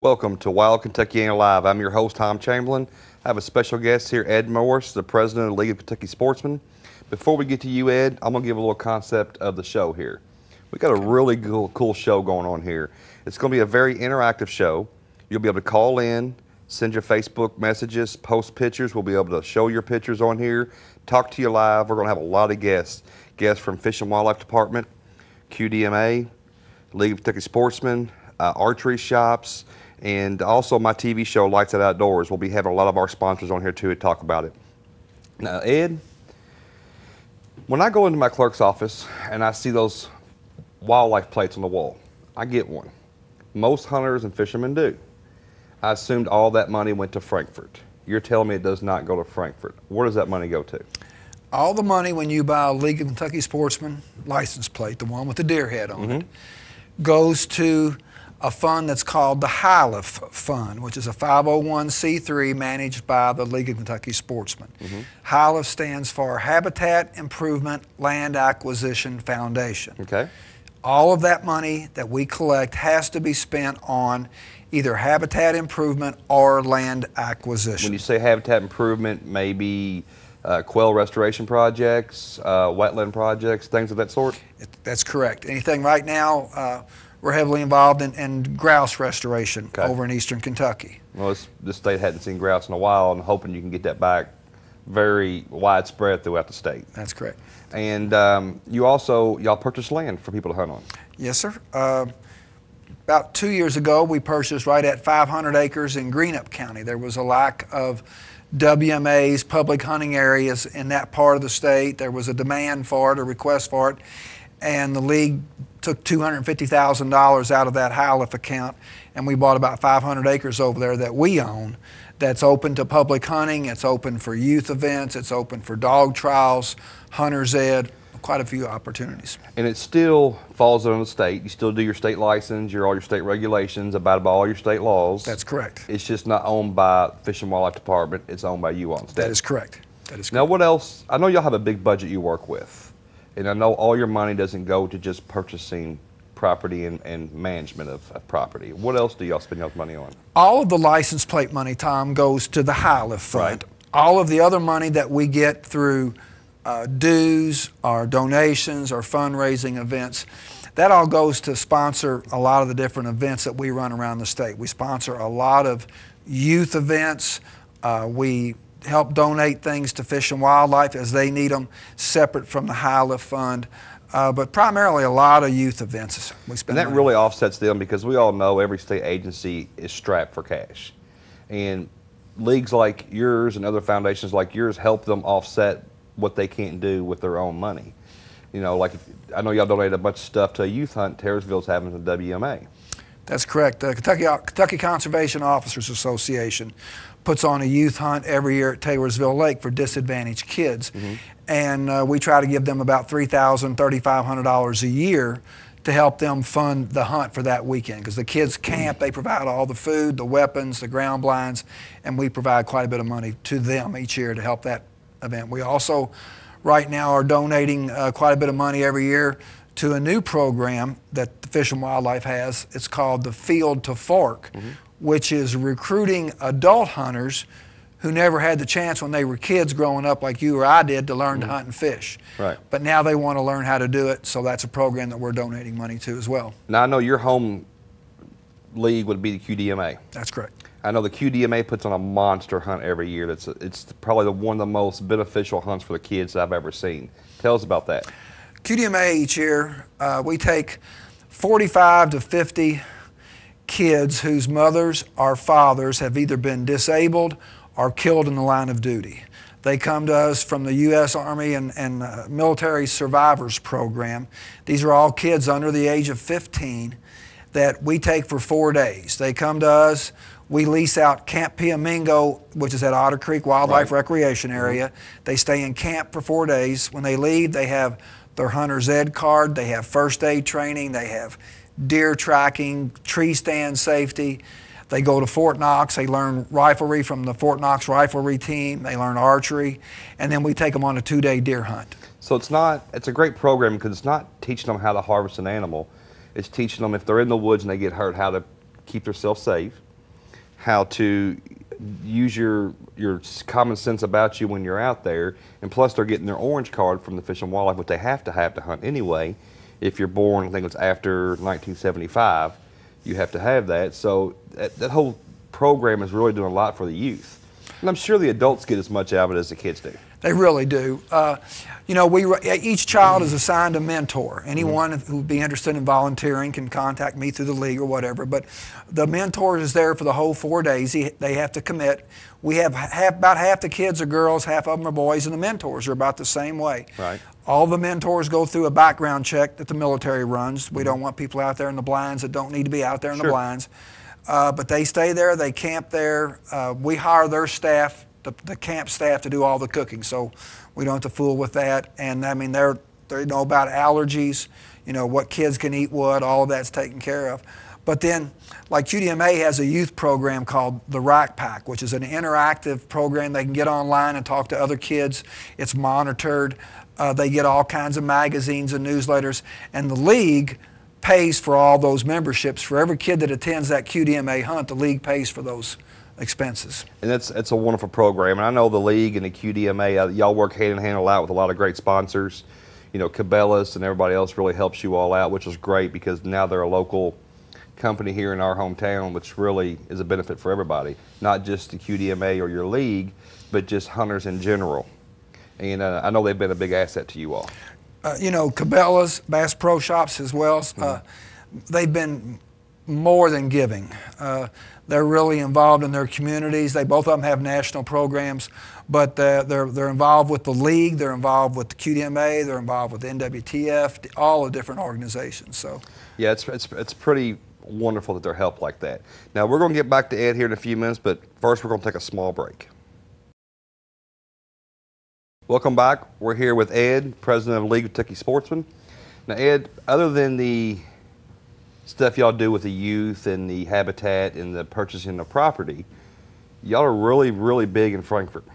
Welcome to Wild Kentuckiana Live. I'm your host, Tom Chamberlain. I have a special guest here, Ed Morris, the president of the League of Kentucky Sportsmen. Before we get to you, Ed, I'm going to give a little concept of the show here. We got a really cool show going on here. It's going to be a very interactive show. You'll be able to call in, send your Facebook messages, post pictures. We'll be able to show your pictures on here, talk to you live. We're going to have a lot of guests. Guests from Fish and Wildlife Department, QDMA, League of Kentucky Sportsmen, archery shops, and also my TV show, Lights Out Outdoors. We'll be having a lot of our sponsors on here too to talk about it. Now, Ed, when I go into my clerk's office and I see those wildlife plates on the wall, I get one. Most hunters and fishermen do. I assumed all that money went to Frankfurt. You're telling me it does not go to Frankfurt. Where does that money go to? All the money when you buy a League of Kentucky Sportsmen license plate, the one with the deer head on it, goes to a fund that's called the HILIF Fund, which is a 501c3 managed by the League of Kentucky Sportsmen. HILIF stands for Habitat Improvement Land Acquisition Foundation. Okay. All of that money that we collect has to be spent on either habitat improvement or land acquisition. When you say habitat improvement, maybe quail restoration projects, wetland projects, things of that sort? That's correct. Anything right now, we're heavily involved in grouse restoration over in eastern Kentucky. Well, this state hadn't seen grouse in a while, and hoping you can get that back very widespread throughout the state. That's correct. And y'all purchase land for people to hunt on. Yes, sir. About 2 years ago, we purchased right at 500 acres in Greenup County. There was a lack of WMAs, public hunting areas in that part of the state. There was a demand for it, a request for it, and the league took $250,000 out of that HILIF account, and we bought about 500 acres over there that we own that's open to public hunting. It's open for youth events. It's open for dog trials, hunter's ed, quite a few opportunities. And it still falls under the state. You still do your state license, all your state regulations, abide by all your state laws. That's correct. It's just not owned by Fish and Wildlife Department. It's owned by you on state. That is correct. That is correct. Now, what else? I know y'all have a big budget you work with. And I know all your money doesn't go to just purchasing property and management of property. What else do y'all spend y'all's money on? All of the license plate money, Tom, goes to the HILIF Fund. Right. All of the other money that we get through dues, or donations, or fundraising events, that all goes to sponsor a lot of the different events that we run around the state. We sponsor a lot of youth events. We help donate things to Fish and Wildlife as they need them, separate from the HILIF Fund. But primarily a lot of youth events. And that really offsets them, because we all know every state agency is strapped for cash. And leagues like yours and other foundations like yours help them offset what they can't do with their own money. You know, like I know y'all donated a bunch of stuff to a youth hunt Taylorsville's having at the WMA. That's correct. The Kentucky Conservation Officers Association puts on a youth hunt every year at Taylorsville Lake for disadvantaged kids. And we try to give them about $3,000, $3,500 a year to help them fund the hunt for that weekend, because the kids camp, they provide all the food, the weapons, the ground blinds, and we provide quite a bit of money to them each year to help that event. We also right now are donating quite a bit of money every year to a new program that the Fish and Wildlife has. It's called the Field to Fork, which is recruiting adult hunters who never had the chance when they were kids growing up like you or I did to learn to hunt and fish. Right. But now they want to learn how to do it, so that's a program that we're donating money to as well. Now, I know your home league would be the QDMA. That's correct. I know the QDMA puts on a monster hunt every year. It's probably one of the most beneficial hunts for the kids that I've ever seen. Tell us about that. QDMA each year, we take 45 to 50 kids whose mothers or fathers have either been disabled or killed in the line of duty. They come to us from the U.S. Army and Military Survivors Program. These are all kids under the age of 15 that we take for 4 days. They come to us. We lease out Camp Piamingo, which is at Otter Creek Wildlife Recreation Area. They stay in camp for 4 days. When they leave, they have their hunter's ed card. They have first aid training. They have deer tracking, tree stand safety. They go to Fort Knox. They learn riflery from the Fort Knox riflery team. They learn archery. And then we take them on a 2-day deer hunt. So it's a great program, because it's not teaching them how to harvest an animal. It's teaching them, if they're in the woods and they get hurt, how to keep themselves safe, how to use your common sense about you when you're out there, and plus they're getting their orange card from the Fish and Wildlife, which they have to hunt anyway. If you're born, I think it's after 1975, you have to have that. So that whole program is really doing a lot for the youth. And I'm sure the adults get as much out of it as the kids do. They really do. You know, each child is assigned a mentor. Anyone who would be interested in volunteering can contact me through the league or whatever. But the mentor is there for the whole 4 days. They have to commit. We have about half the kids are girls, half of them are boys, and the mentors are about the same way. Right. All the mentors go through a background check that the military runs. We don't want people out there in the blinds that don't need to be out there in the blinds. But they stay there, they camp there. We hire their staff, the camp staff, to do all the cooking, so we don't have to fool with that. And I mean, they know about allergies, you know, what kids can eat what, all of that's taken care of. But then, like QDMA has a youth program called the Rack Pack, which is an interactive program. They can get online and talk to other kids. It's monitored. They get all kinds of magazines and newsletters, and the league pays for all those memberships. For every kid that attends that QDMA hunt, the league pays for those expenses. And it's a wonderful program. And I know the league and the QDMA, y'all work hand in hand a lot with a lot of great sponsors. You know, Cabela's and everybody else really helps you all out, which is great because now they're a local company here in our hometown, which really is a benefit for everybody, not just the QDMA or your league, but just hunters in general. And I know they've been a big asset to you all. You know, Cabela's, Bass Pro Shops as well, they've been more than giving. They're really involved in their communities. Both of them have national programs, but they're involved with the league, they're involved with the QDMA, they're involved with the NWTF, all the different organizations. So yeah, it's pretty wonderful that they're helped like that. Now we're going to get back to Ed here in a few minutes, but first we're going to take a small break. Welcome back. We're here with Ed, president of League of Kentucky Sportsmen. Now, Ed, other than the stuff y'all do with the youth and the habitat and the purchasing of property, y'all are really, really big in Frankfort.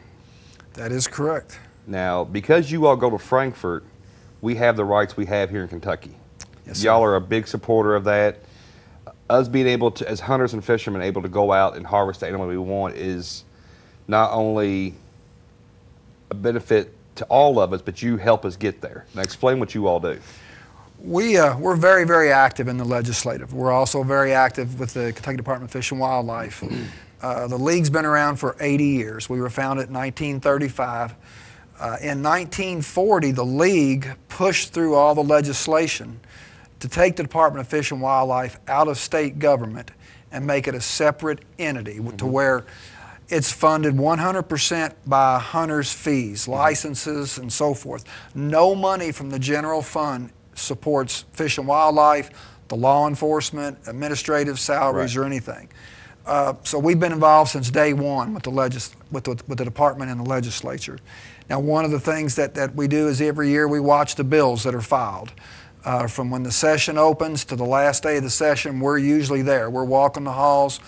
that is correct. Now, because you all go to Frankfort, we have the rights we have here in Kentucky. Yes, sir. Y'all are a big supporter of that. Us being able to, as hunters and fishermen, able to go out and harvest the animal we want is not only a benefit to all of us, but you help us get there. Now explain what you all do. We're very, very active in the legislative. We're also very active with the Kentucky Department of Fish and Wildlife. The league's been around for 80 years. We were founded in 1935. In 1940, the league pushed through all the legislation to take the Department of Fish and Wildlife out of state government and make it a separate entity to where it's funded 100% by hunters' fees, licenses, and so forth. No money from the general fund supports Fish and Wildlife, the law enforcement, administrative salaries, or anything. So we've been involved since day one with the department and the legislature. Now, one of the things that we do is every year we watch the bills that are filed. From when the session opens to the last day of the session, we're usually there. We're walking the halls.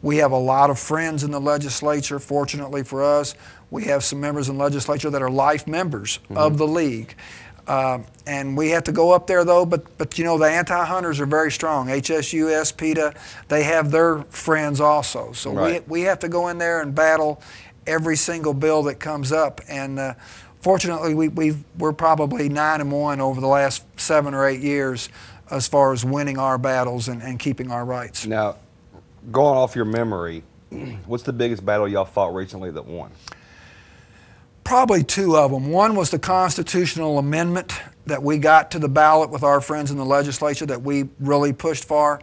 We have a lot of friends in the legislature. Fortunately for us, we have some members in the legislature that are life members of the league. And we have to go up there though, but you know, the anti-hunters are very strong. HSUS, PETA, they have their friends also. So we have to go in there and battle every single bill that comes up. And fortunately, we're probably 9-1 over the last 7 or 8 years as far as winning our battles and keeping our rights. Now, going off your memory, what's the biggest battle y'all fought recently that won? Probably 2 of them. One was the constitutional amendment that we got to the ballot with our friends in the legislature that we really pushed for.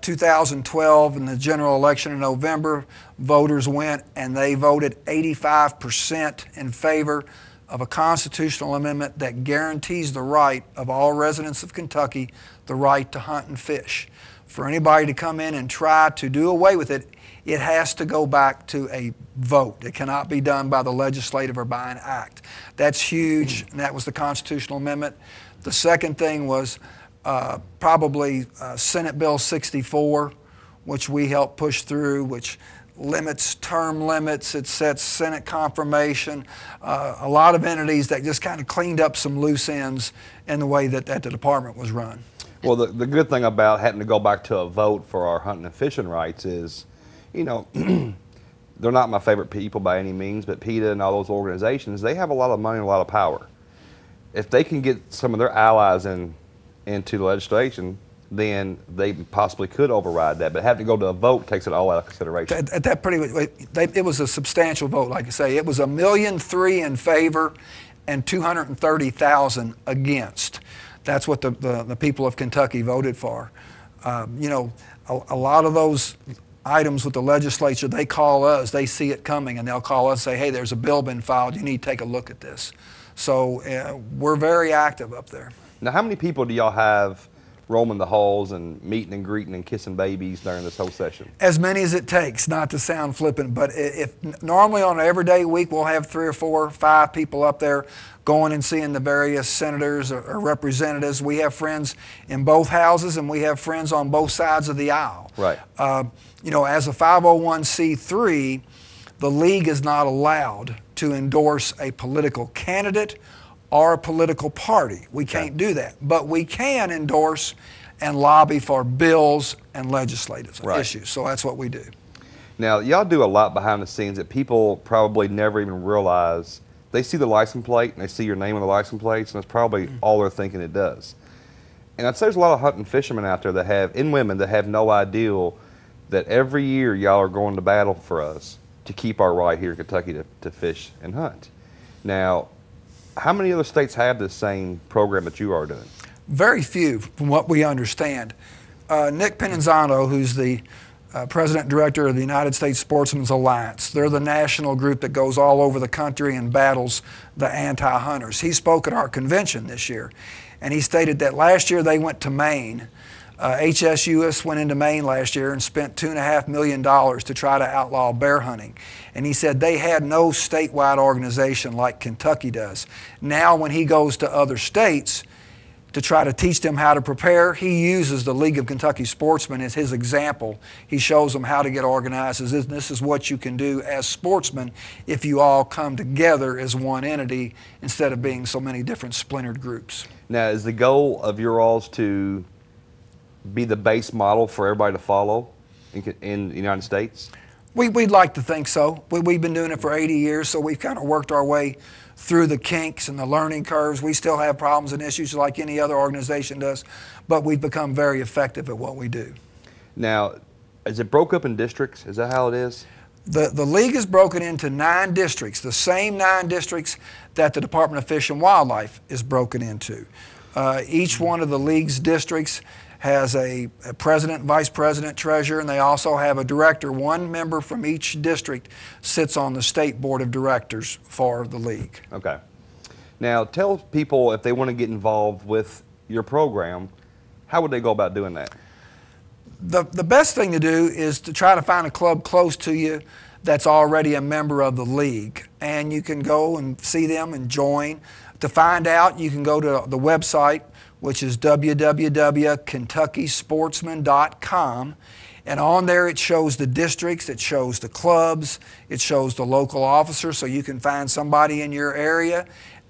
2012, in the general election in November, voters went and they voted 85% in favor of a constitutional amendment that guarantees the right of all residents of Kentucky the right to hunt and fish. For anybody to come in and try to do away with it, it has to go back to a vote. It cannot be done by the legislative or by an act. That's huge, and that was the constitutional amendment. The second thing was probably Senate Bill 64, which we helped push through, which limits term limits, it sets Senate confirmation, a lot of entities that just kind of cleaned up some loose ends in the way that the department was run. Well, the good thing about having to go back to a vote for our hunting and fishing rights is, you know, they're not my favorite people by any means, but PETA and all those organizations, they have a lot of money and a lot of power. If they can get some of their allies into the legislation, then they possibly could override that. But having to go to a vote takes it all out of consideration. At that it was a substantial vote, like I say. It was 1.3 million in favor and 230,000 against. That's what the people of Kentucky voted for. You know, a lot of those items with the legislature, they call us, they see it coming, and they'll call us and say, hey, there's a bill been filed, you need to take a look at this. So we're very active up there. Now, how many people do y'all have roaming the halls and meeting and greeting and kissing babies during this whole session? As many as it takes, not to sound flippant, but if normally on an everyday week we'll have 3 or 4 or 5 people up there going and seeing the various senators or representatives. We have friends in both houses and we have friends on both sides of the aisle. Right. You know, as a 501c3, the league is not allowed to endorse a political candidate or a political party. We can't do that. But we can endorse and lobby for bills and legislative issues. So that's what we do. Now, y'all do a lot behind the scenes that people probably never even realize. They see the license plate and they see your name on the license plates, and that's probably all they're thinking it does. And I'd say there's a lot of hunting fishermen out there that have, and women that have no idea that every year y'all are going to battle for us to keep our right here in Kentucky to fish and hunt. Now, how many other states have this same program that you are doing? Very few, from what we understand. Nick Pennenzano, who's the President and Director of the United States Sportsmen's Alliance, they're the national group that goes all over the country and battles the anti-hunters. He spoke at our convention this year, and he stated that last year they went to Maine. HSUS went into Maine last year and spent $2.5 million to try to outlaw bear hunting. And he said they had no statewide organization like Kentucky does. Now when he goes to other states to try to teach them how to prepare, he uses the League of Kentucky Sportsmen as his example. He shows them how to get organized. This is what you can do as sportsmen if you all come together as one entity instead of being so many different splintered groups. Now, is the goal of your alls to be the base model for everybody to follow in the United States? We'd like to think so. We've been doing it for 80 years, so we've kind of worked our way through the kinks and the learning curves. We still have problems and issues like any other organization does, but we've become very effective at what we do. Now, is it broke up in districts? Is that how it is? The league is broken into 9 districts, the same 9 districts that the Department of Fish and Wildlife is broken into. Each one of the league's districts has a president, vice president, treasurer, and they also have a director. One member from each district sits on the state board of directors for the league. Okay. Now, tell people if they want to get involved with your program, how would they go about doing that? The best thing to do is to try to find a club close to you that's already a member of the league, and you can go and see them and join. To find out, you can go to the website, which is www.kentuckysportsman.com, and on there it shows the districts, it shows the clubs, it shows the local officers, so you can find somebody in your area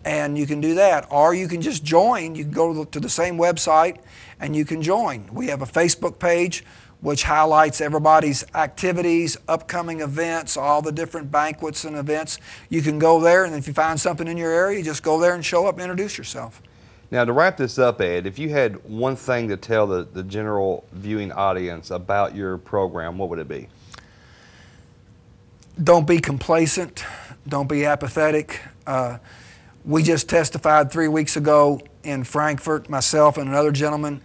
and you can do that. Or you can just join. You can go to the same website and you can join. We have a Facebook page which highlights everybody's activities, upcoming events, all the different banquets and events. You can go there, and if you find something in your area, you just go there and show up and introduce yourself. Now, to wrap this up, Ed, if you had one thing to tell the general viewing audience about your program, what would it be? Don't be complacent. Don't be apathetic. We just testified 3 weeks ago in Frankfort, myself and another gentleman,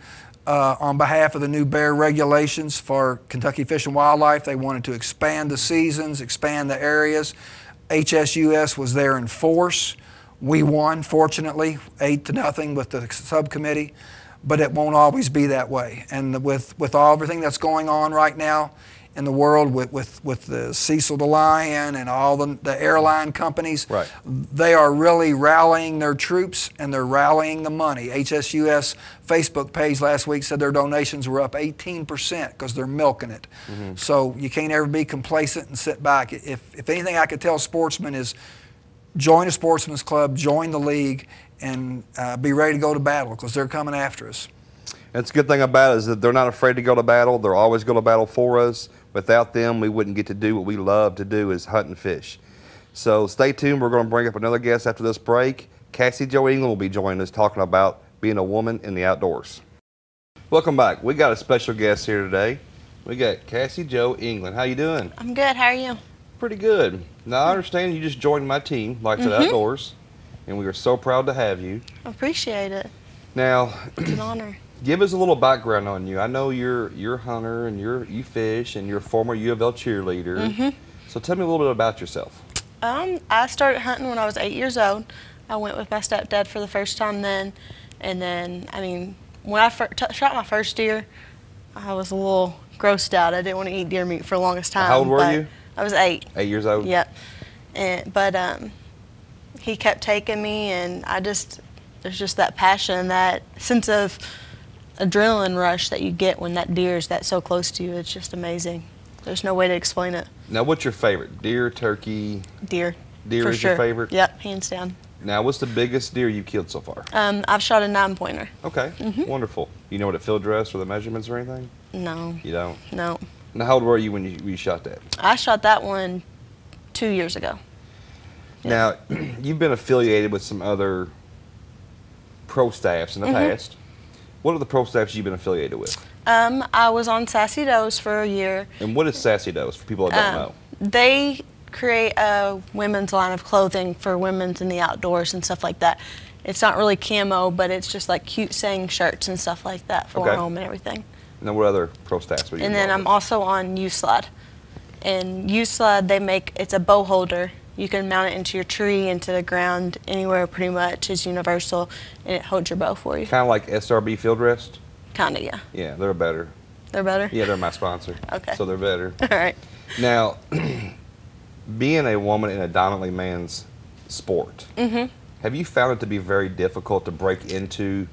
on behalf of the new bear regulations for Kentucky Fish and Wildlife. They wanted to expand the seasons, expand the areas. HSUS was there in force. We won, fortunately, 8-0 with the subcommittee, but it won't always be that way. And with everything that's going on right now in the world with the Cecil the Lion and all the airline companies, right, they are really rallying their troops and they're rallying the money. HSUS Facebook page last week said their donations were up 18% because they're milking it. Mm-hmm. So you can't ever be complacent and sit back. If anything I could tell sportsmen is join a sportsman's club, join the league, and be ready to go to battle because they're coming after us. That's a good thing about it is that they're not afraid to go to battle. They're always going to battle for us. Without them, we wouldn't get to do what we love to do, is hunt and fish. So stay tuned. We're going to bring up another guest after this break. Cassie Jo England will be joining us talking about being a woman in the outdoors. Welcome back. We got a special guest here today. We got Cassie Jo England. How you doing? I'm good. How are you? Pretty good. Now, I understand you just joined my team, Lights Out Outdoors, and we are so proud to have you. I appreciate it. Now, It's an honor. give us a little background on you. I know you're a hunter and you fish and you're a former U of L cheerleader. So tell me a little bit about yourself. I started hunting when I was 8 years old. I went with my stepdad for the first time then, and then when I shot my first deer, I was a little grossed out. I didn't want to eat deer meat for the longest time. How old were you? I was 8. 8 years old. Yep. But he kept taking me, and there's just that passion, that sense of adrenaline rush that you get when that deer is so close to you. It's just amazing. There's no way to explain it. Now, what's your favorite? Deer, turkey? Deer. Deer for is sure. your favorite? Yep, hands down. Now, what's the biggest deer you've killed so far? I've shot a 9-pointer. Okay, wonderful. You know what it field dressed or the measurements or anything? No. You don't? No. Now, how old were you when you shot that? I shot that one 2 years ago. Now, you've been affiliated with some other pro staffs in the past. What are the pro staffs you've been affiliated with? I was on Sassy Does for a year. And what is Sassy Does for people that don't know? They create a women's line of clothing for women's in the outdoors and stuff like that. It's not really camo, but it's just like cute saying shirts and stuff like that for home and everything. And then what other pro staffs were you And then involved I'm with? also on U-Slide. And U-Slide, it's a bow holder. You can mount it into your tree, into the ground, anywhere pretty much. It's universal, and it holds your bow for you. Kind of like SRB Field Rest? Kinda, yeah. Yeah, they're better. They're better? Yeah, they're my sponsor. Okay. So they're better. All right. Now, being a woman in a dominantly man's sport, have you found it to be very difficult to break into,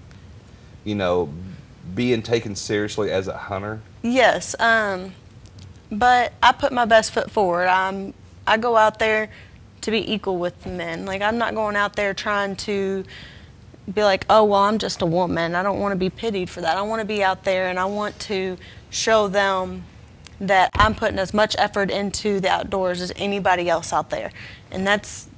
being taken seriously as a hunter? Yes, but I put my best foot forward. I go out there to be equal with the men. Like, I'm not going out there trying to be like, oh, well, I'm just a woman. I don't want to be pitied for that. I want to be out there, and I want to show them that I'm putting as much effort into the outdoors as anybody else out there. And that's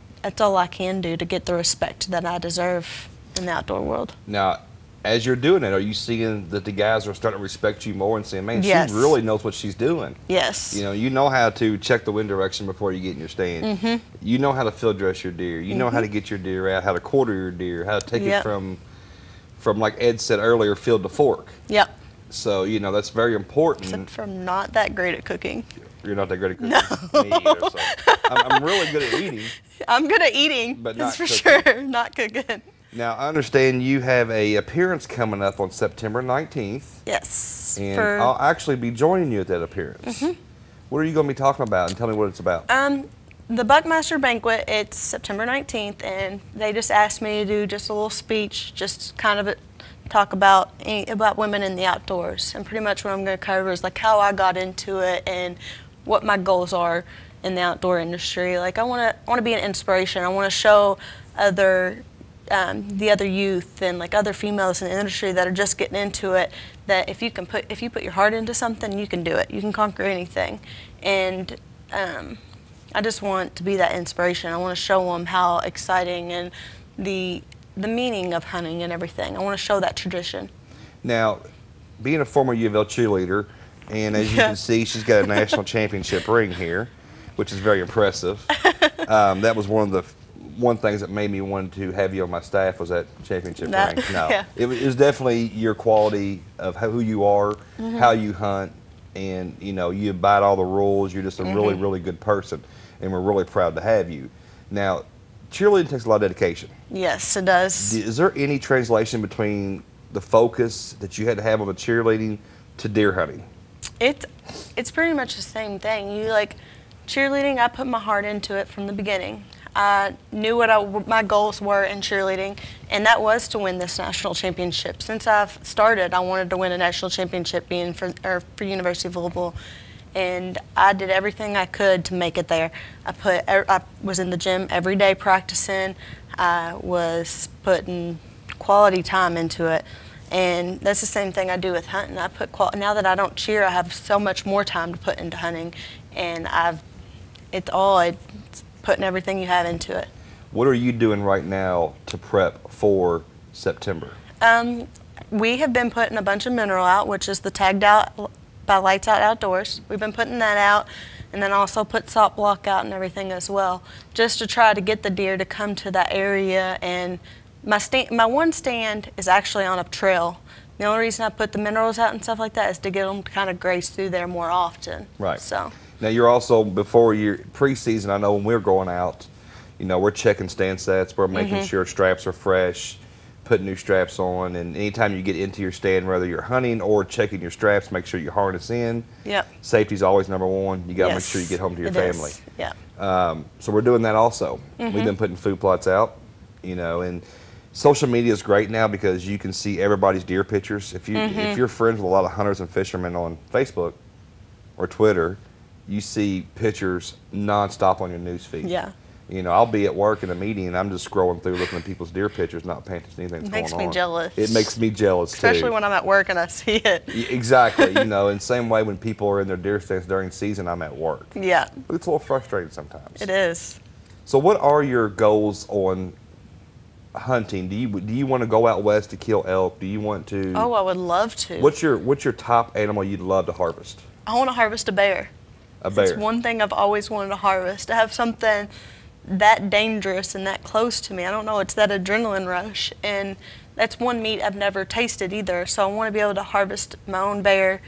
all I can do to get the respect that I deserve in the outdoor world. Now, as you're doing it, are you seeing that the guys are starting to respect you more and saying, man, Yes. she really knows what she's doing? Yes. You know how to check the wind direction before you get in your stand. You know how to field dress your deer. You know how to get your deer out, how to quarter your deer, how to take it from, like Ed said earlier, field to fork. Yep. So, that's very important. Except for I'm not that great at cooking. You're not that great at cooking. No. Me either, so. I'm really good at eating. I'm good at eating, But that's not for cooking. sure. Not cooking. Now, I understand you have a appearance coming up on September 19th. Yes. And I'll actually be joining you at that appearance. What are you going to be talking about? And tell me what it's about. The Buckmaster Banquet, it's September 19th, and they just asked me to do just a little speech, just kind of talk about women in the outdoors. And pretty much what I'm going to cover is like how I got into it and what my goals are in the outdoor industry. Like, I want to be an inspiration. I want to show the other youth and like other females in the industry that are just getting into it, that if you put your heart into something, you can do it. You can conquer anything. And I just want to be that inspiration. I want to show them how exciting and the meaning of hunting and everything. I want to show that tradition. Now, being a former U of L cheerleader, and as you can see, she's got a national championship ring here, which is very impressive. That was one things that made me want to have you on my staff was that championship ring. No, Yeah. it was definitely your quality of who you are, how you hunt, and you abide all the rules. You're just a really, really good person, and we're really proud to have you. Now, cheerleading takes a lot of dedication. Yes, it does. Is there any translation between the focus that you had to have on the cheerleading to deer hunting? It's pretty much the same thing. Cheerleading, I put my heart into it from the beginning. I knew what my goals were in cheerleading, and that was to win this national championship. Since I've started, I wanted to win a national championship for University of Louisville, and I did everything I could to make it there. I was in the gym every day practicing. I was putting quality time into it, And that's the same thing I do with hunting. I put now that I don't cheer, I have so much more time to put into hunting, and it's putting everything you have into it. What are you doing right now to prep for September? We have been putting a bunch of mineral out, which is the Tagged Out by Lights Out Outdoors. We've been putting that out, and then also put salt block out and everything as well, just to try to get the deer to come to that area. And my one stand is actually on a trail. The only reason I put the minerals out and stuff like that is to get them to kind of graze through there more often. Right. So. Now you're also, before your preseason, I know when we're going out, you know, we're checking stand sets, we're making sure straps are fresh, putting new straps on, and anytime you get into your stand, whether you're hunting or checking your straps, make sure you harness in. Yep. Safety's always number one. You got to make sure you get home to your family. Yeah. So we're doing that also. We've been putting food plots out, you know, and social media is great now because you can see everybody's deer pictures. If you're friends with a lot of hunters and fishermen on Facebook or Twitter, you see pictures nonstop on your news feed. Yeah. You know, I'll be at work in a meeting and I'm just scrolling through looking at people's deer pictures, not paying attention to anything that's going on. It makes me jealous. It makes me jealous too. Especially when I'm at work and I see it. Exactly. You know, and same way when people are in their deer stands during season, I'm at work. Yeah. It's a little frustrating sometimes. It is. So what are your goals on hunting? Do you want to go out west to kill elk? Do you want to? Oh, I would love to. What's your top animal you'd love to harvest? I want to harvest a bear. A bear. It's one thing I've always wanted to harvest. To have something that dangerous and that close to me. I don't know, it's that adrenaline rush. And that's one meat I've never tasted either. So I want to be able to harvest my own bear,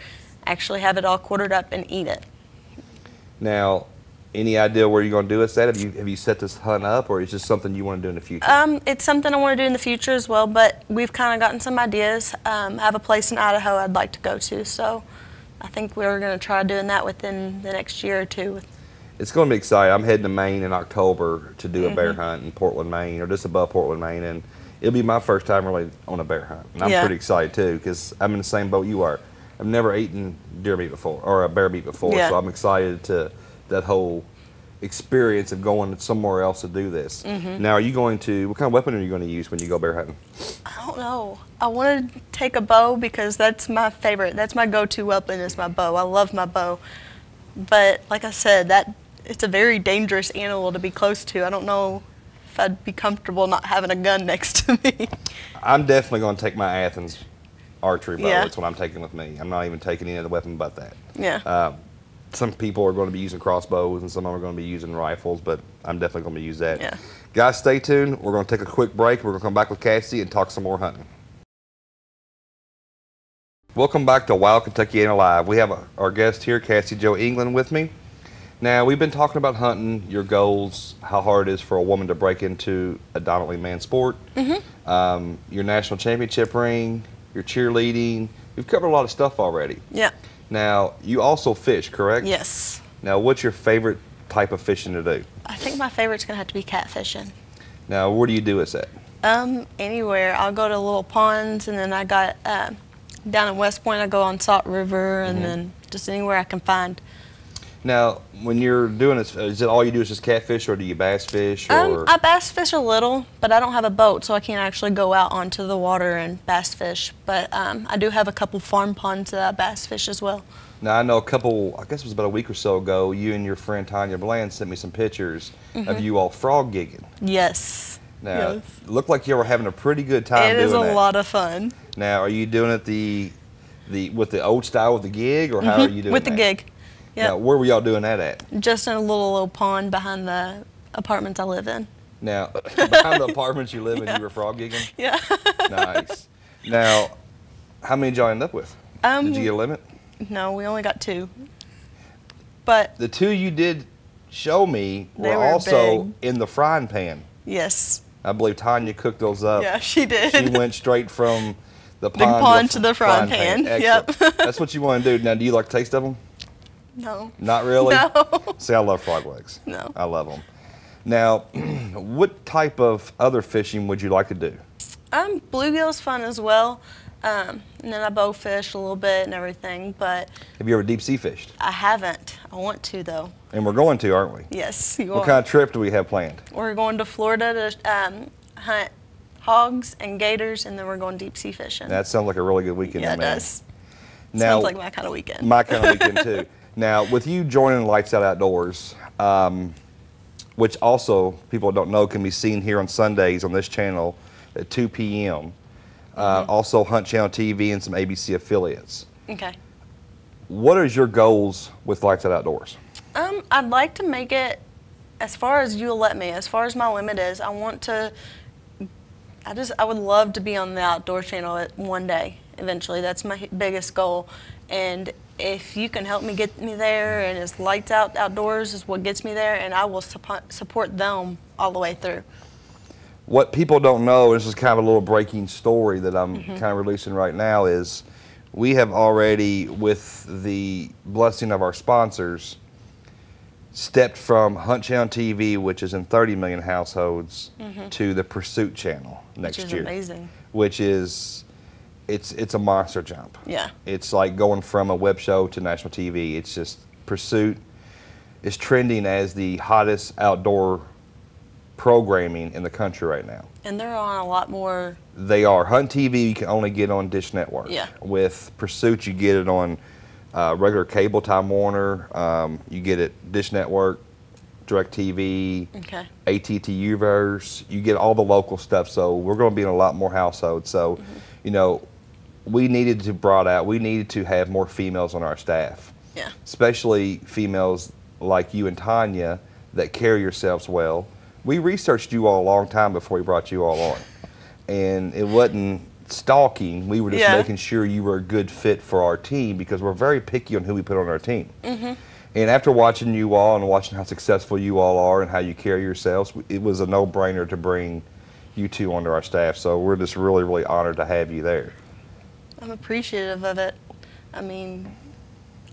actually have it all quartered up and eat it. Now, any idea where you're going to do this at? Have you set this hunt up, or is this something you want to do in the future? It's something I want to do in the future as well, but we've kind of gotten some ideas. I have a place in Idaho I'd like to go to, so I think we're going to try doing that within the next year or two. It's going to be exciting. I'm heading to Maine in October to do a bear hunt in Portland, Maine, or just above Portland, Maine, and it'll be my first time really on a bear hunt. And I'm pretty excited too, because I'm in the same boat you are. I've never eaten deer meat before, or a bear meat before, so I'm excited to that whole experience of going somewhere else to do this. Now, what kind of weapon are you going to use when you go bear hunting? I don't know. I want to take a bow because that's my favorite. That's my go-to weapon is my bow. I love my bow. But like I said, it's a very dangerous animal to be close to. I don't know if I'd be comfortable not having a gun next to me. I'm definitely going to take my Athens archery bow. Yeah. That's what I'm taking with me. I'm not even taking any other weapon but that. Yeah. Some people are going to be using crossbows and some of them are going to be using rifles, but I'm definitely going to use that. Yeah. Guys, stay tuned. We're going to take a quick break. We're going to come back with Cassie and talk some more hunting. Welcome back to Wild Kentuckiana Live. We have our guest here, Cassie Jo England, with me. Now, we've been talking about hunting, your goals, how hard it is for a woman to break into a dominantly manned sport, your national championship ring, your cheerleading. We've covered a lot of stuff already. Yeah. Now, you also fish, correct? Yes. Now, what's your favorite type of fishing to do? I think my favorite's going to have to be catfishing. Now, where do you do this at? Anywhere. I'll go to little ponds, and then I got down in West Point, I go on Salt River, and then just anywhere I can find. Now, when you're doing this, is it all you do is just catfish, or do you bass fish? Or? I bass fish a little, but I don't have a boat, so I can't actually go out onto the water and bass fish. But I do have a couple farm ponds that I bass fish as well. Now, I know I guess it was about a week or so ago, you and your friend Tonya Bland sent me some pictures of you all frog gigging. Yes. Now, yes. It looked like you were having a pretty good time doing that. It is a lot of fun. Now, are you doing it with the old style with the gig, or how are you doing with that? the gig. Yep. Now, where were y'all doing that at? Just in a little pond behind the apartments I live in. Now, behind the apartments you live in, you were frog gigging? Yeah. Nice. Now, how many did y'all end up with? Did you get a limit? No, we only got 2. But the 2 you did show me were were also big. in the frying pan. Yes. I believe Tonya cooked those up. Yeah, she did. She went straight from the Big pond to the frying pan. Yep. That's what you want to do. Now, do you like the taste of them? No. Not really? No. See, I love frog legs. No. I love them. Now, what type of other fishing would you like to do? Bluegill's fun as well. And then I bow fish a little bit and everything, but Have you ever deep sea fished? I haven't. I want to though. And we're going to, aren't we? Yes, you What are. kind of trip do we have planned? We're going to Florida to hunt hogs and gators, and then we're going deep sea fishing. That sounds like a really good weekend. Yeah, it man. does. Now, Sounds like my kind of weekend. My kind of weekend too. Now, with you joining Lights Out Outdoors, which also people don't know can be seen here on Sundays on this channel at 2 p.m. Also Hunt Channel TV and some ABC affiliates. Okay. What is your goals with Lights Out Outdoors? I'd like to make it as far as you'll let me, as far as my limit is. I would love to be on the Outdoor Channel one day, eventually. That's my biggest goal. And if you can help me get me there, and it's Lights Out Outdoors is what gets me there, and I will support them all the way through. What people don't know, this is kind of a little breaking story that I'm kind of releasing right now, is we have already, with the blessing of our sponsors, stepped from Hunt Channel TV, which is in 30 million households, to the Pursuit Channel next year. Which is amazing. Which is, it's a monster jump. Yeah. It's like going from a web show to national TV. It's just, Pursuit is trending as the hottest outdoor programming in the country right now. And they're on a lot more. They are. Hunt TV you can only get on Dish Network. Yeah. With Pursuit you get it on regular cable, Time Warner. You get it Dish Network, DirecTV, okay, AT&T Uverse. You get all the local stuff. So we're going to be in a lot more households. So, you know, we needed to have more females on our staff. Yeah. Especially females like you and Tonya that carry yourselves well. We researched you all a long time before we brought you all on. And it wasn't stalking. We were just making sure you were a good fit for our team, because we're very picky on who we put on our team. And after watching you all and watching how successful you all are and how you carry yourselves, it was a no-brainer to bring you two onto our staff. So we're just really, really honored to have you there. I'm appreciative of it. I mean,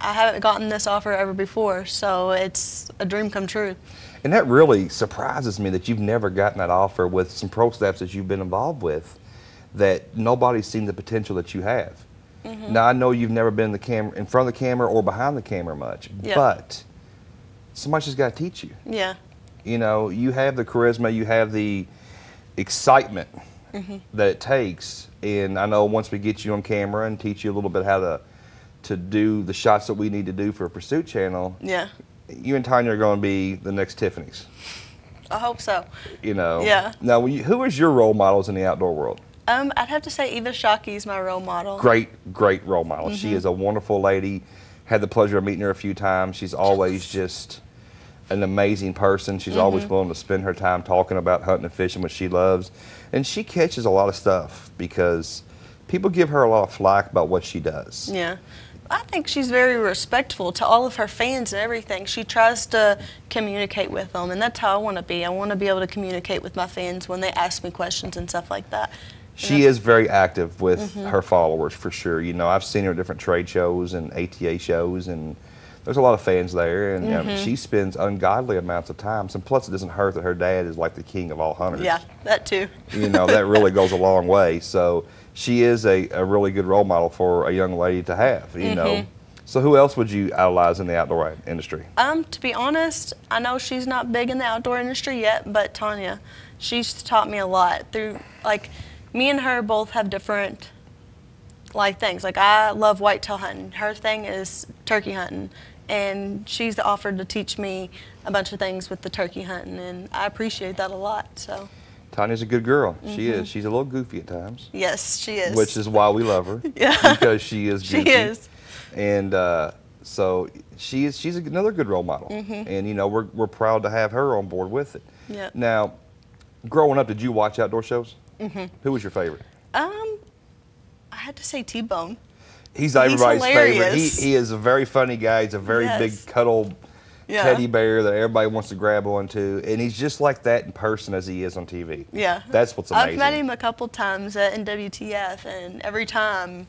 I haven't gotten this offer ever before, so it's a dream come true. And that really surprises me that you've never gotten that offer with some pro staffs that you've been involved with, that nobody's seen the potential that you have. Now, I know you've never been in front of the camera or behind the camera much, but somebody's just got to teach you. Yeah. You know, you have the charisma, you have the excitement that it takes, and I know once we get you on camera and teach you a little bit how to do the shots that we need to do for a Pursuit channel, you and Tonya are going to be the next Tiffany's. I hope so. You know. Yeah. Now, who is your role models in the outdoor world? I'd have to say Eva Shockey is my role model. Great role model. She is a wonderful lady. Had the pleasure of meeting her a few times. She's always just an amazing person. She's always willing to spend her time talking about hunting and fishing, which she loves. And she catches a lot of stuff because people give her a lot of flack about what she does. Yeah. I think she's very respectful to all of her fans and everything. She tries to communicate with them, and that's how I want to be. I want to be able to communicate with my fans when they ask me questions and stuff like that. She is very active with her followers, for sure. You know, I've seen her at different trade shows and ATA shows, and there's a lot of fans there, and she spends ungodly amounts of time. And plus, it doesn't hurt that her dad is like the king of all hunters. Yeah, that too. You know, that really goes a long way. So she is a really good role model for a young lady to have, you know. So who else would you idolize in the outdoor industry? To be honest, I know she's not big in the outdoor industry yet, but Tonya, she's taught me a lot through, like, me and her both have different, like, things. Like, I love whitetail hunting. Her thing is turkey hunting, and she's offered to teach me a bunch of things with the turkey hunting, and I appreciate that a lot, so. Tonya's a good girl. She is. She's a little goofy at times. Yes, she is. Which is why we love her. Yeah. Because she is goofy. She is. And so she's another good role model. And, you know, we're proud to have her on board with it. Yeah. Now, growing up, did you watch outdoor shows? Who was your favorite? I had to say T-Bone. He's everybody's favorite. Hilarious. He is a very funny guy. He's a very big cuddle teddy bear that everybody wants to grab onto, and he's just like that in person as he is on TV. Yeah. That's what's amazing. I've met him a couple times at NWTF, and every time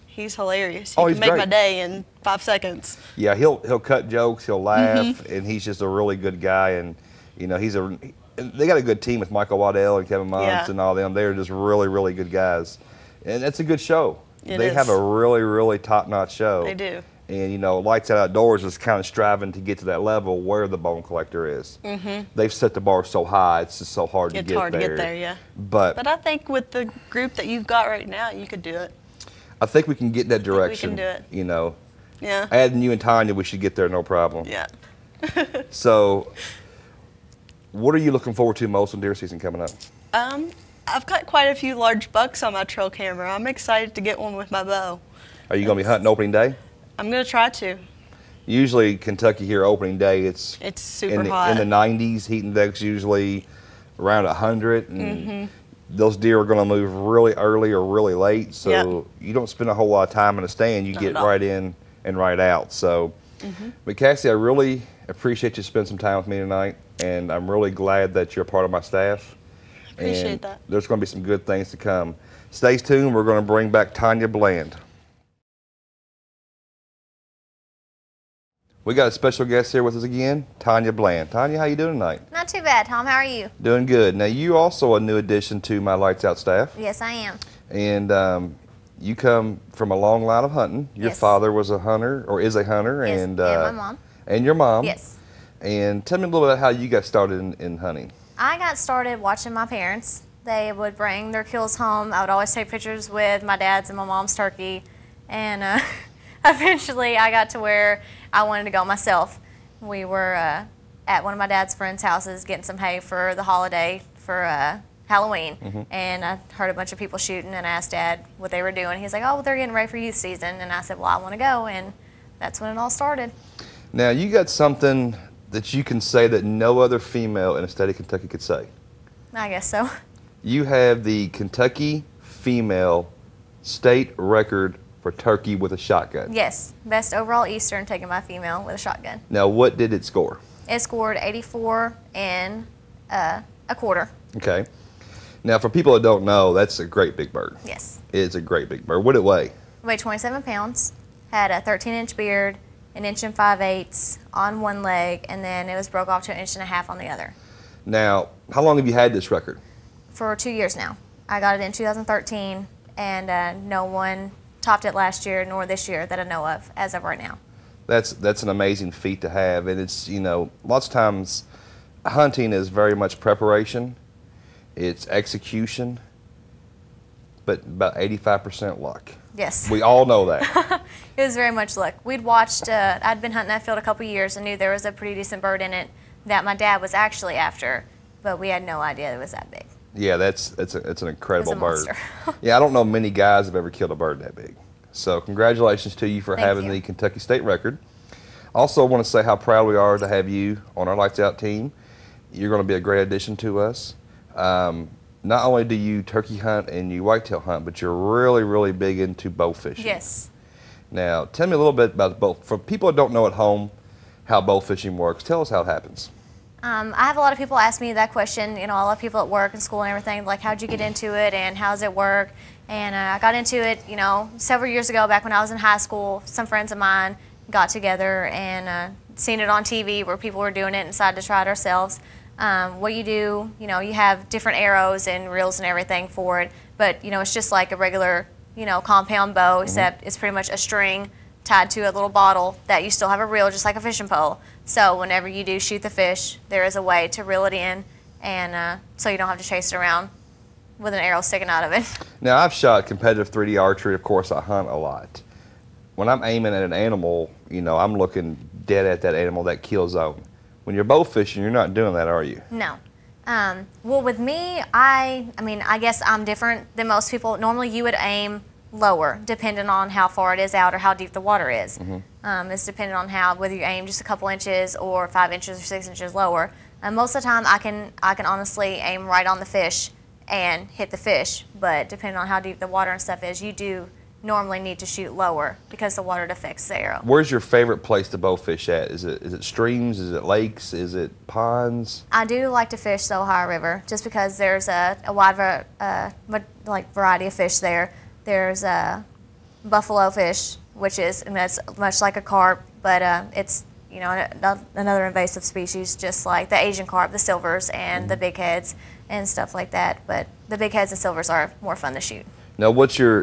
he's hilarious. He he's can make great. my day in 5 seconds. Yeah, he'll cut jokes, he'll laugh, and he's just a really good guy. And you know, they got a good team with Michael Waddell and Kevin Muntz and all them. They're just really, really good guys, and that's a good show. They have a really, really top-notch show. They do. And, you know, Lights Out Outdoors is kind of striving to get to that level where the bone collector is. They've set the bar so high, it's just so hard to get there. It's hard to get there, yeah. But I think with the group that you've got right now, you could do it. I think we can get that direction. We can do it. You know. Yeah. Adding you and Tonya, we should get there, no problem. Yeah. So, what are you looking forward to most in deer season coming up? I've got quite a few large bucks on my trail camera. I'm excited to get one with my bow. Are you going to be hunting opening day? I'm going to try to. Usually, Kentucky here opening day, it's super hot. In the 90s, heat index usually around 100, and those deer are going to move really early or really late, so you don't spend a whole lot of time in a stand. You get right in and right out. So, but Cassie, I really appreciate you spending some time with me tonight, and I'm really glad that you're a part of my staff. Appreciate that. There's going to be some good things to come. Stay tuned. We're going to bring back Tonya Bland. We got a special guest here with us again, Tonya Bland. Tonya, how you doing tonight? Not too bad, Tom. How are you? Doing good. Now, you also a new addition to my Lights Out staff. Yes, I am. And you come from a long line of hunting. Your father was a hunter, or is a hunter. Yes, and my mom. And your mom. Yes. And tell me a little bit about how you got started in hunting. I got started watching my parents. They would bring their kills home. I would always take pictures with my dad's and my mom's turkey. And eventually I got to where I wanted to go myself. We were at one of my dad's friends' houses getting some hay for the holiday for Halloween. And I heard a bunch of people shooting and I asked Dad what they were doing. He's like, oh, well, they're getting ready for youth season. And I said, well, I want to go. And that's when it all started. Now, you got something that you can say that no other female in the state of Kentucky could say. I guess so. You have the Kentucky female state record for turkey with a shotgun. Yes, best overall Eastern taken by female with a shotgun. Now, what did it score? It scored 84 and a quarter. Okay. Now, for people that don't know, that's a great big bird. Yes. It's a great big bird. What did it weigh? It weighed 27 pounds, had a 13-inch beard, 1 inch and 5/8 on one leg, and then it was broke off to 1.5 inches on the other. Now, how long have you had this record? For 2 years now. I got it in 2013, and no one topped it last year nor this year that I know of as of right now. That's an amazing feat to have, and it's, you know, lots of times hunting is very much preparation, it's execution, but about 85% luck. Yes. We all know that. It was very much luck. We'd watched, I'd been hunting that field a couple years and knew there was a pretty decent bird in it that my dad was actually after, but we had no idea it was that big. Yeah, it's an incredible bird. Monster. Yeah, I don't know many guys have ever killed a bird that big. So congratulations to you for Thank having you. the Kentucky state record. Also want to say how proud we are to have you on our Lights Out team. You're going to be a great addition to us. Not only do you turkey hunt and you whitetail hunt, but you're really, really big into bow fishing. Yes. Now, tell me a little bit about bow. For people that don't know at home how bow fishing works, tell us how it happens. I have a lot of people ask me that question, you know, a lot of people at work and school and everything, like, how'd you get into it and how does it work? And I got into it, you know, several years ago, back when I was in high school. Some friends of mine got together and seen it on TV where people were doing it and decided to try it ourselves. What you do, you know, you have different arrows and reels and everything for it, but, you know, it's just like a regular, you know, compound bow, except it's pretty much a string tied to a little bottle that you still have a reel, just like a fishing pole. So whenever you do shoot the fish, there is a way to reel it in, and so you don't have to chase it around with an arrow sticking out of it. Now, I've shot competitive 3D archery. Of course, I hunt a lot. When I'm aiming at an animal, you know, I'm looking dead at that animal, that kill zone. When you're bow fishing, you're not doing that, are you? No. Well, with me, I mean, I guess I'm different than most people. Normally, you would aim lower, depending on how far it is out or how deep the water is. It's dependent on whether you aim just a couple inches or 5 inches or 6 inches lower. Most of the time, I can honestly aim right on the fish and hit the fish, but depending on how deep the water and stuff is, you do normally need to shoot lower because the water affects the arrow. Where's your favorite place to bow fish at? Is it streams? Is it lakes? Is it ponds? I do like to fish the Ohio River just because there's a wide variety of fish there. There's buffalo fish, which is, and that's much like a carp, but it's, you know, another invasive species, just like the Asian carp, the silvers, and the big heads and stuff like that. But the big heads and silvers are more fun to shoot. Now, what's your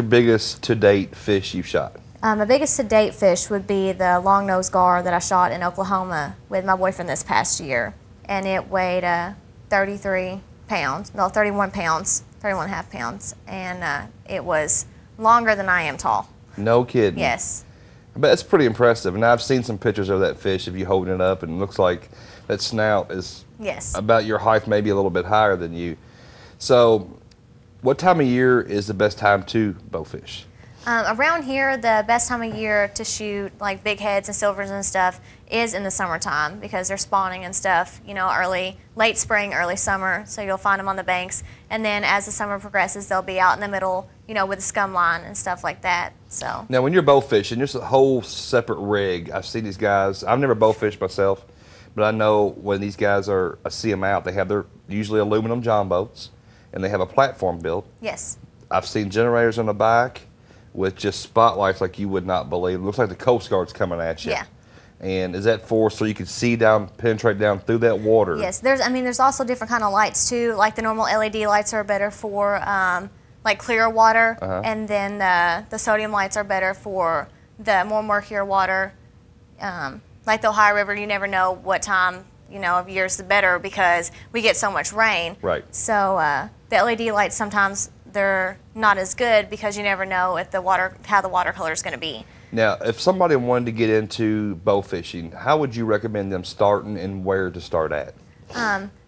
biggest to date fish you've shot? My biggest to date fish would be the long-nosed gar that I shot in Oklahoma with my boyfriend this past year. And it weighed 33 pounds, no, 31 pounds, 31 and a half pounds. And it was longer than I am tall. No kidding. Yes. But that's pretty impressive. And I've seen some pictures of that fish if you hold it up, and it looks like that snout is about your height, maybe a little bit higher than you. So what time of year is the best time to bowfish? Around here, the best time of year to shoot like big heads and silvers and stuff is in the summertime because they're spawning and stuff, you know, late spring, early summer, so you'll find them on the banks. And then as the summer progresses, they'll be out in the middle, you know, with the scum line and stuff like that. So now when you're bowfishing, there's a whole separate rig. I've seen these guys. I've never bowfished myself, but I know when these guys I see them out, they have their usually aluminum john boats, and they have a platform built. Yes. I've seen generators on the back with just spotlights like you would not believe. It looks like the Coast Guard's coming at you. Yeah. And is that so you can see down, penetrate down through that water? Yes. There's also different kind of lights too. Like the normal LED lights are better for like clear water, and then the sodium lights are better for the more murkier water. Like the Ohio River, you never know what time, you know, of year is the better because we get so much rain. Right. So the LED lights sometimes they're not as good because you never know if how the watercolor is going to be. Now, if somebody wanted to get into bow fishing, how would you recommend them starting and where to start at?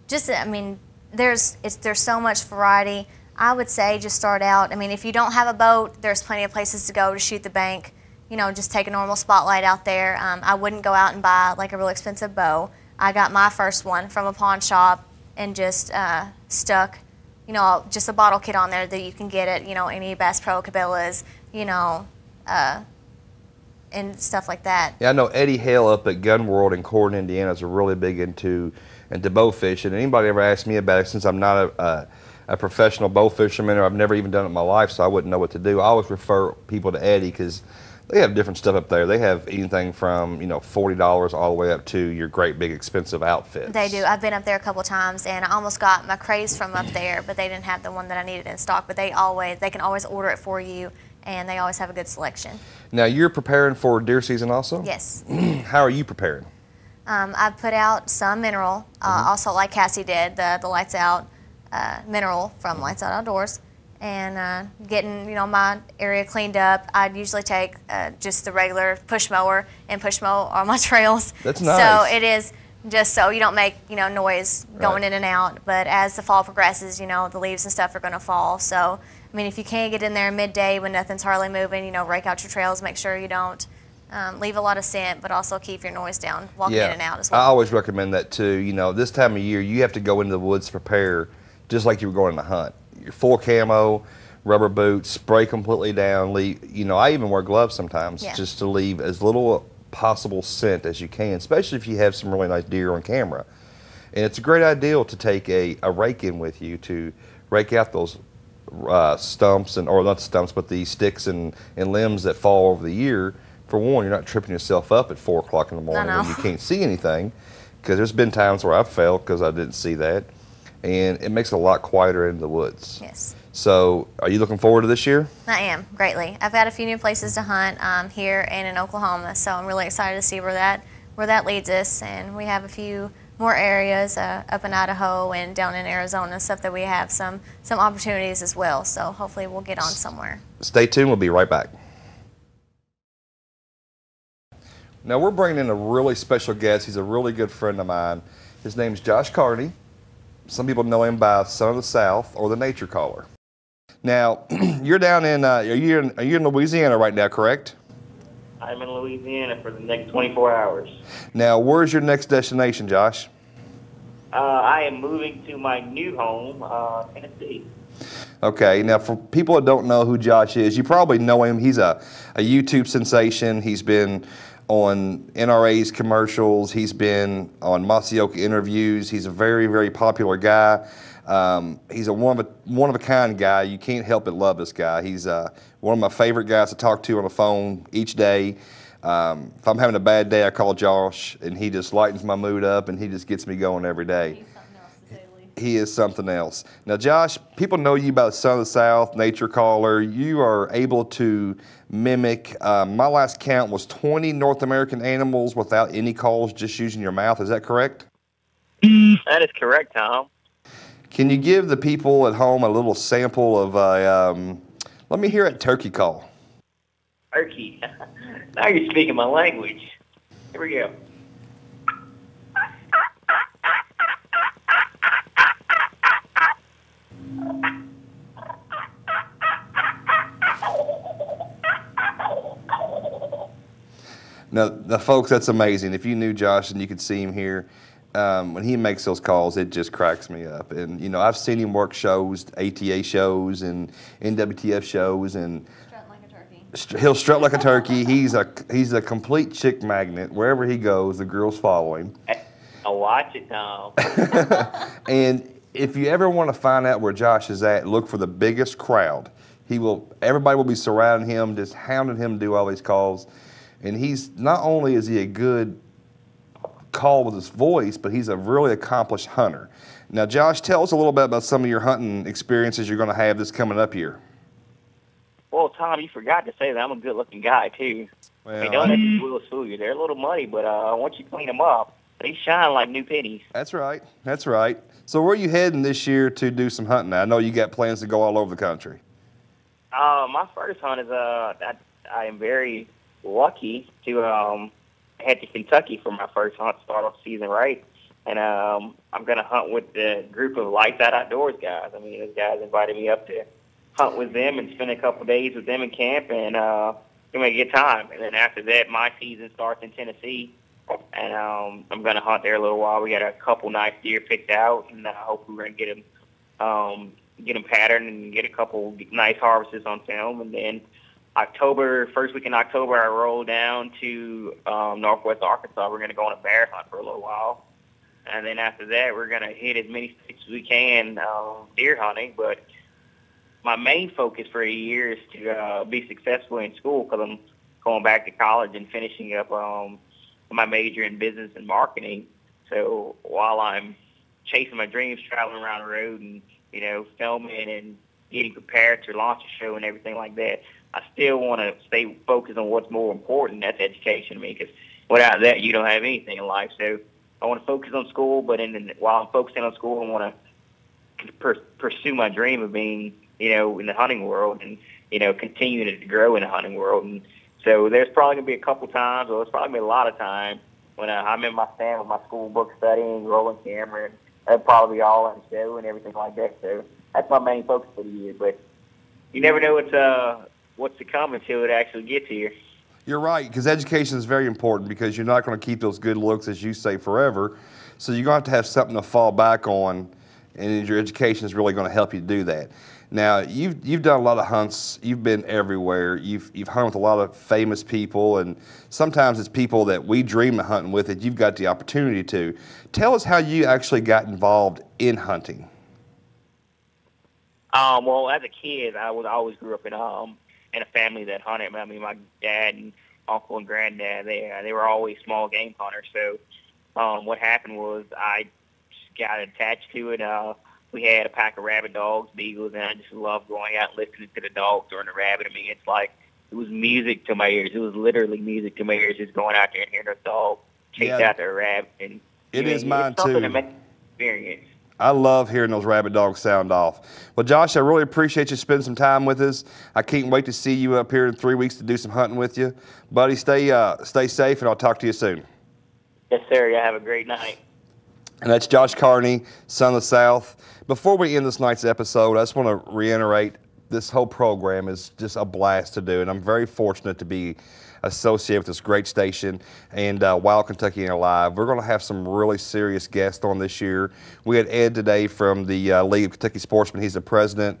There's so much variety. I would say just start out. I mean, if you don't have a boat, there's plenty of places to go to shoot the bank. You know, just take a normal spotlight out there. I wouldn't go out and buy like a real expensive bow. I got my first one from a pawn shop and just stuck, you know, just a bottle kit on there that you can get at, you know, any Bass Pro, Cabela's, you know, and stuff like that. Yeah, I know Eddie Hale up at Gun World in Corydon, Indiana is really big into bow fishing. And anybody ever asked me about it, since I'm not a professional bow fisherman, or I've never even done it in my life, so I wouldn't know what to do. I always refer people to Eddie because they have different stuff up there. They have anything from, you know, $40 all the way up to your great big expensive outfits. They do. I've been up there a couple times, and I almost got my craze from up there, but they didn't have the one that I needed in stock. But they can always order it for you, and they always have a good selection. Now you're preparing for deer season also? Yes. How are you preparing? I've put out some mineral, also like Cassie did, the Lights Out mineral from Lights Out Outdoors. And getting, you know, my area cleaned up. I'd usually take just the regular push mower and push mow on my trails. That's nice. So it is just so you don't make, you know, noise going in and out. But as the fall progresses, you know, the leaves and stuff are going to fall. So, I mean, if you can't get in there midday when nothing's hardly moving, you know, rake out your trails, make sure you don't leave a lot of scent, but also keep your noise down walking in and out as well. I always recommend that too. You know, this time of year, you have to go into the woods to prepare just like you were going to hunt. Your full camo, rubber boots, spray completely down. You know, I even wear gloves sometimes just to leave as little possible scent as you can, especially if you have some really nice deer on camera. And it's a great idea to take a rake in with you to rake out those stumps, or not stumps, but the sticks and limbs that fall over the year. For one, you're not tripping yourself up at 4 o'clock in the morning when you can't see anything, because there's been times where I've failed because I didn't see that. And it makes it a lot quieter in the woods. Yes. So, are you looking forward to this year? I am, greatly. I've got a few new places to hunt here and in Oklahoma, so I'm really excited to see where that leads us. And we have a few more areas up in Idaho and down in Arizona, stuff that we have some opportunities as well. So hopefully we'll get on somewhere. Stay tuned. We'll be right back. Now we're bringing in a really special guest. He's a really good friend of mine. His name's Josh Carney. Some people know him by Son of the South or the Nature Caller. Now, you're down in, are you in Louisiana right now, correct? I'm in Louisiana for the next 24 hours. Now, where's your next destination, Josh? I am moving to my new home, Tennessee. Okay, now for people that don't know who Josh is, you probably know him. He's a YouTube sensation. He's been on NRA's commercials. He's been on Masioka interviews. He's a very, very popular guy. He's a one of a kind guy. You can't help but love this guy. He's one of my favorite guys to talk to on the phone each day. If I'm having a bad day, I call Josh, and he just lightens my mood up, and he just gets me going every day. He is something else. Now, Josh, people know you by the Son of the South, Nature Caller. You are able to mimic. My last count was 20 North American animals without any calls, just using your mouth. Is that correct? That is correct, Tom. Can you give the people at home a little sample of a, let me hear a turkey call. Turkey. Now you're speaking my language. Here we go. Now, folks, that's amazing. If you knew Josh and you could see him here, when he makes those calls, it just cracks me up. And, you know, I've seen him work shows, ATA shows and NWTF shows, and Strut like a turkey. he'll strut like a turkey. He's a complete chick magnet. Wherever he goes, the girls follow him. I'll watch it, Tom. And if you ever want to find out where Josh is at, look for the biggest crowd. Everybody will be surrounding him, just hounding him to do all these calls. And he's, not only is he a good call with his voice, but he's a really accomplished hunter. Now, Josh, tell us a little bit about some of your hunting experiences you're going to have this coming up here. Well, Tom, you forgot to say that I'm a good-looking guy, too. Well, I mean, don't let these wheels fool you. They're a little muddy, but once you clean them up, they shine like new pennies. That's right. That's right. So where are you heading this year to do some hunting? I know you got plans to go all over the country. My first hunt is I am very lucky to head to Kentucky for my first hunt, start off season right. And I'm going to hunt with the group of Lights Out Outdoors guys. I mean, those guys invited me up to hunt with them and spend a couple days with them in camp, and it's going to be a good time. And then after that, my season starts in Tennessee, and I'm going to hunt there a little while. We got a couple nice deer picked out, and I hope we're going to get them patterned and get a couple nice harvests on film. And then first week in October, I roll down to northwest Arkansas. We're going to go on a bear hunt for a little while. And then after that, we're going to hit as many states as we can deer hunting. But my main focus for a year is to be successful in school, because I'm going back to college and finishing up my major in business and marketing. So while I'm chasing my dreams, traveling around the road and, you know, filming and getting prepared to launch a show and everything like that, I still want to stay focused on what's more important. That's education to me, because without that, you don't have anything in life. So I want to focus on school, but while I'm focusing on school, I want to pursue my dream of being, you know, in the hunting world and, you know, continuing to grow in the hunting world. And so there's probably going to be a couple times, or there's probably going to be a lot of time when I'm in my stand with my school book studying, rolling camera, and that'll probably be all on show and everything like that. So that's my main focus for the year. But you never know what's to come until it actually gets here. You're right, because education is very important, because you're not going to keep those good looks, as you say, forever. So you're going to have something to fall back on, and your education is really going to help you do that. Now, you've done a lot of hunts. You've been everywhere. You've hunted with a lot of famous people, and sometimes it's people that we dream of hunting with that you've got the opportunity to. Tell us how you actually got involved in hunting. Well, as a kid, I always grew up in a family that hunted. I mean, my dad and uncle and granddad, they were always small game hunters. So what happened was I just got attached to it. We had a pack of rabbit dogs, beagles, and I just loved going out and listening to the dogs during the rabbit. I mean, it's like it was music to my ears. It was literally music to my ears, just going out there and hearing those dogs chase out their rabbit. And it is mine it's something too. to make experience. I love hearing those rabbit dogs sound off. Well, Josh, I really appreciate you spending some time with us. I can't wait to see you up here in 3 weeks to do some hunting with you. Buddy, stay safe, and I'll talk to you soon. Yes, sir. You have a great night. And that's Josh Carney, Son of the South. Before we end this night's episode, I just want to reiterate, this whole program is just a blast to do, and I'm very fortunate to be associated with this great station and Wild Kentuckiana Live. We're going to have some really serious guests on this year. We had Ed today from the League of Kentucky Sportsmen. He's the president.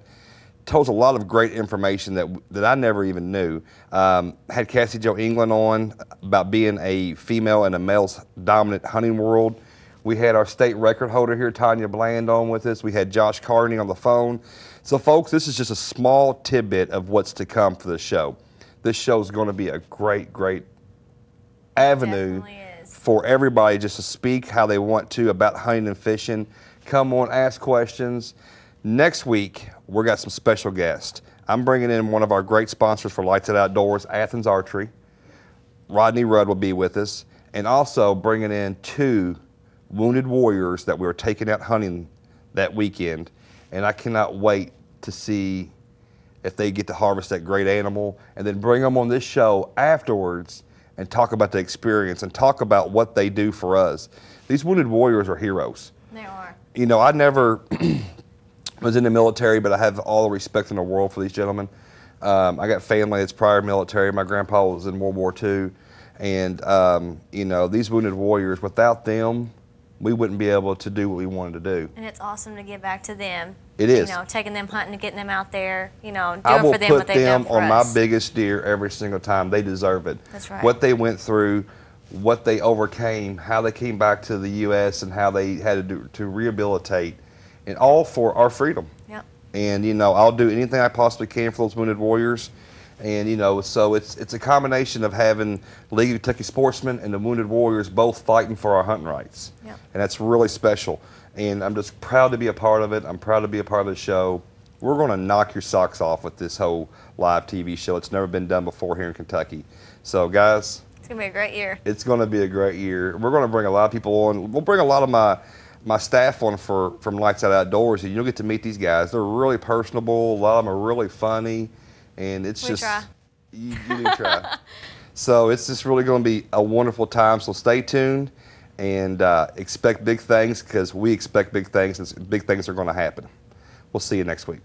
Told us a lot of great information that I never even knew. Had Cassie Joe England on about being a female in a male's dominant hunting world. We had our state record holder here, Tonya Bland, on with us. We had Josh Carney on the phone. So, folks, this is just a small tidbit of what's to come for the show. This show is going to be a great, great avenue for everybody just to speak how they want to about hunting and fishing. Come on, ask questions. Next week, we got some special guests. I'm bringing in one of our great sponsors for Lights Out Outdoors, Athens Archery. Rodney Rudd will be with us, and also bringing in 2 wounded warriors that we were taking out hunting that weekend. And I cannot wait to see if they get to harvest that great animal, and then bring them on this show afterwards and talk about the experience and talk about what they do for us. These wounded warriors are heroes. They are. You know, I never was in the military, but I have all the respect in the world for these gentlemen. I got family that's prior military. My grandpa was in World War II. And, you know, these wounded warriors, without them, we wouldn't be able to do what we wanted to do. And it's awesome to give back to them. It is. You know, taking them hunting and getting them out there, you know, I doing will for them what put they've done them for on us. my biggest deer every single time. They deserve it. That's right. What they went through, what they overcame, how they came back to the U.S. and how they had to do to rehabilitate, and all for our freedom. Yep. And, you know, I'll do anything I possibly can for those wounded warriors. And, you know, so it's a combination of having League of Kentucky Sportsmen and the Wounded Warriors both fighting for our hunting rights. Yep. And that's really special. And I'm just proud to be a part of it. I'm proud to be a part of the show. We're going to knock your socks off with this whole live TV show. It's never been done before here in Kentucky. So, guys, It's going to be a great year. it's going to be a great year. We're going to bring a lot of people on. We'll bring a lot of my staff on from Lights Out Outdoors, and you'll get to meet these guys. They're really personable. A lot of them are really funny. And it's We just, try. you do try. So it's just really going to be a wonderful time. So stay tuned and expect big things, because we expect big things, and big things are going to happen. We'll see you next week.